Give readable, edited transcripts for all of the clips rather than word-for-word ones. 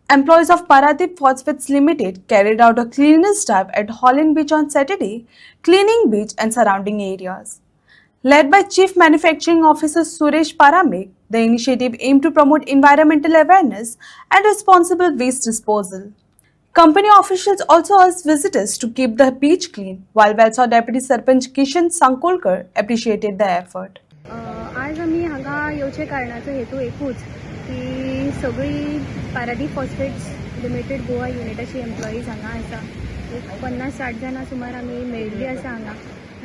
Employees of Paradip Phosphates Limited carried out a cleanliness drive at Holland Beach on Saturday, cleaning beach and surrounding areas. Led by Chief Manufacturing Officer Suresh Paramik, the initiative aimed to promote environmental awareness and responsible waste disposal. Company officials also asked visitors to keep the beach clean, while Valsad Deputy Sarpanch Kishan Sankolkar appreciated the effort. आज आम्ही हांगा येवचे कारणाचो हेतू एकूच की सगळी Paradeep phosphates limited Goa युनिटाची employees हांगा आसा. एक 50-60 जाणां सुमार आमी मेळिल्लीं आसा हांगा.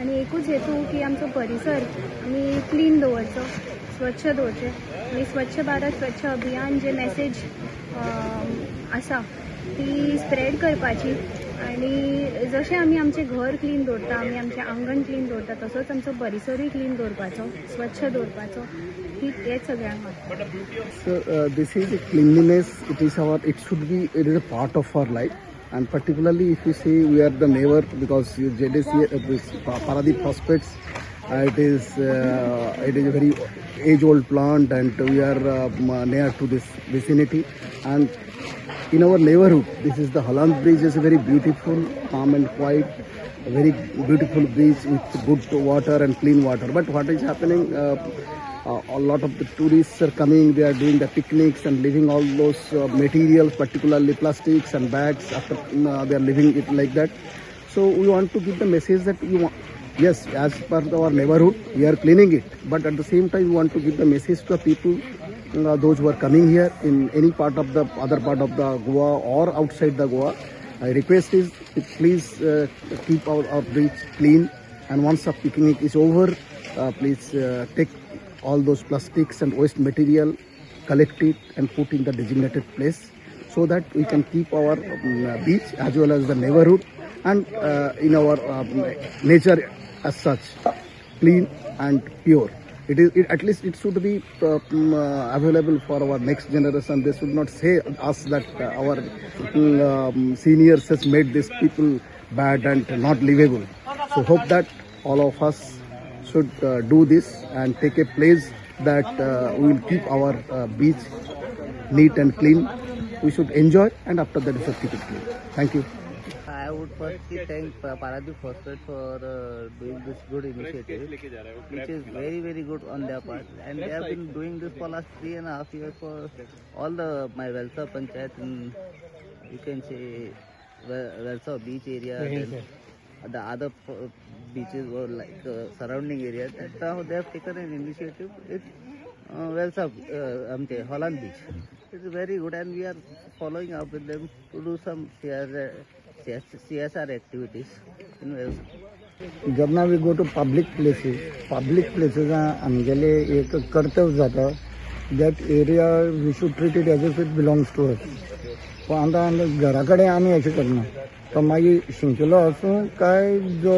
आनी एकूच हेतू की आमचो परिसर आमी क्लीन दवरचो, स्वच्छ दवरचें. आनी स्वच्छ भारत स्वच्छ अभियान जे मॅसेज आसा ती स्प्रेड करपाची. आणि जशें आमी आमचें घर क्लीन दवरता, आमी आमचें आंगण क्लीन दवरता, तसोच आमचो परिसरूय क्लीन दवरपाचो, स्वच्छ दवरपाचो. हेच सगळ्यांक So this is a cleanliness. It should be. It is a part of our life, and particularly if you see we are the neighbor because JDC Paradip Phosphates. It is a very age-old plant, and we are near to this vicinity. And in our neighborhood, this is the Holland Bridge. Is a very beautiful, calm and quiet, a very beautiful beach with good water and clean water. But what is happening? A lot of the tourists are coming. They are doing the picnics and leaving all those materials, particularly plastics and bags. After they are leaving it like that. So we want to give the message that yes, as per our neighborhood, we are cleaning it. But at the same time, we want to give the message to the people, those who are coming here in any part of the other part of the Goa or outside the Goa. My request is to please keep our beach clean. And once the picnic is over, please take all those plastics and waste material, collect it and put in the designated place so that we can keep our beach as well as the neighborhood and in our nature as such clean and pure. At least it should be available for our next generation. They should not say us that our seniors has made these people bad and not livable. So hope that all of us should do this and take a place that we will keep our beach neat and clean. We should enjoy, and after that we should keep it clean. Thank you. I would firstly thank Paradip Phosphate for doing this good initiative, which is very, very good on their part. And they have been doing this for last 3.5 years for all my Valsa Panchayat and you can say Valsa beach area and the other beaches or like surrounding areas. And now they have taken an initiative. It's Valsa, Holland Beach. It's very good, and we are following up with them to do some CSR activities in Valsa. जेन्ना we go to public places आमगेले एक कर्तव्य जाता that area we should treat it as if it belongs to us. पण आतां घरा कडेन आमी अशें करना. तो मागीर शिंकेलो आसूं काय जो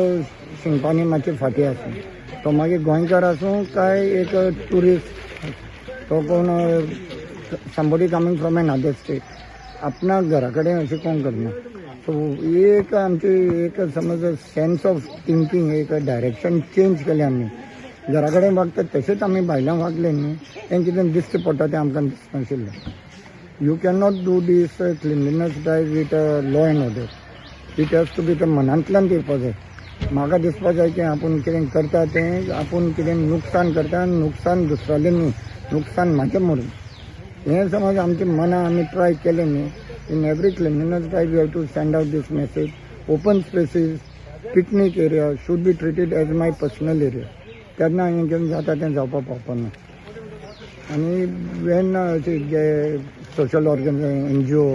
शिंपानी मातशे फाटी आसूं, तो मागीर गोंयकार आसूं काय एक टुरिस्ट, तो कोण somebody coming from another state, आपणा घरा कडेन अशें कोण करना. सो एक आमची एक समज सेन्स ऑफ थिंकींग एक डायरेक्शन चेंज केलें आमी. घरा कडेन वागतात तशेंच आमी भायल्यान वागले न्ही, तें कितें दिश्टी पडटा तें आमकां दिसनाशिल्लें. You can not do this cleanliness drive with law and order. It has to be ते मनांतल्यान येवपा जाय. म्हाका दिसपा जाय की आपूण कितें करता तें आपूण कितें नुकसान करता आनी नुकसान दुसऱ्यालें न्ही, नुकसान म्हाजें म्हणून. हें समज आमचें मनां आमी ट्राय केलें न्ही, in every cleanliness drive we have to send out this message. Open spaces, picnic area should be treated as my personal area. तेन्ना हांवें घेवन जाता तें जावपा पावपाना. आनी वेन जे social organisation, NGO,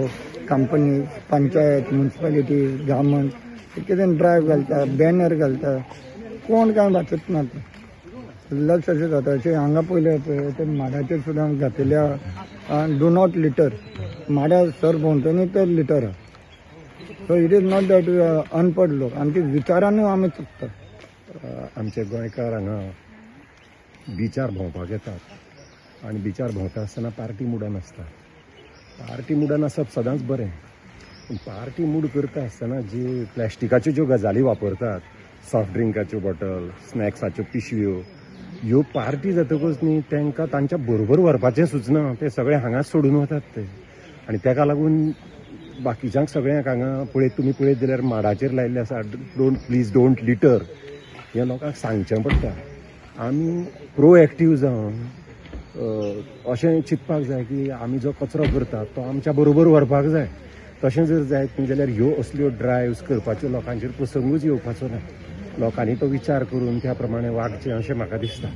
companies, panchayat, municipalities, government कितें ड्रायव्ह घालता, बॅनर घालता, कोण कांय वाचत ना. लक्ष अशें जाता अशें हांगा पयलें ते माडाचेर सुद्दां घातिल्या डू नॉट लिटर. माड्या सर भोंवतणी तर लिटर आहा. So it is not that अनपड लोक, आमच्या विचारांनी आमी चुकता. आमचे गोंयकार हांगा बिचार भोंवपाक येतात आनी बिचार भोंवता आसतना पार्टी मुडान आसता. पार्टी मुडान आसप सदांच बरें, पूण पार्टी मूड करता आसतना जे प्लॅस्टिकाच्यो ज्यो गजाली वापरतात, सॉफ्ट ड्रिंकाच्यो बॉटल, स्नॅक्साच्यो पिशव्यो, ह्यो पार्टी जातकच न्ही तांकां तांच्या बरोबर व्हरपाचें सुचना. ते सगळे हांगाच सोडून वतात. ते आनी ताका लागून बाकीच्यांक सगळ्यांक हांगा पळयत तुमी पळयत जाल्यार माडाचेर लायिल्ले आसा प्लीज डोंट लिटर हें लोकांक सांगचें पडटा. आमी प्रोएक्टीव जावन अशें चिंतपाक जाय की आमी जो कचरो करतात तो आमच्या बरोबर व्हरपाक जाय. तशें जर जायत न्ही जाल्यार ह्यो असल्यो ड्रायव्स करपाच्यो लोकांचेर प्रसंगूच येवपाचो ना. लोकांनी तो विचार करून त्या प्रमाणे वागचें अशें म्हाका दिसता.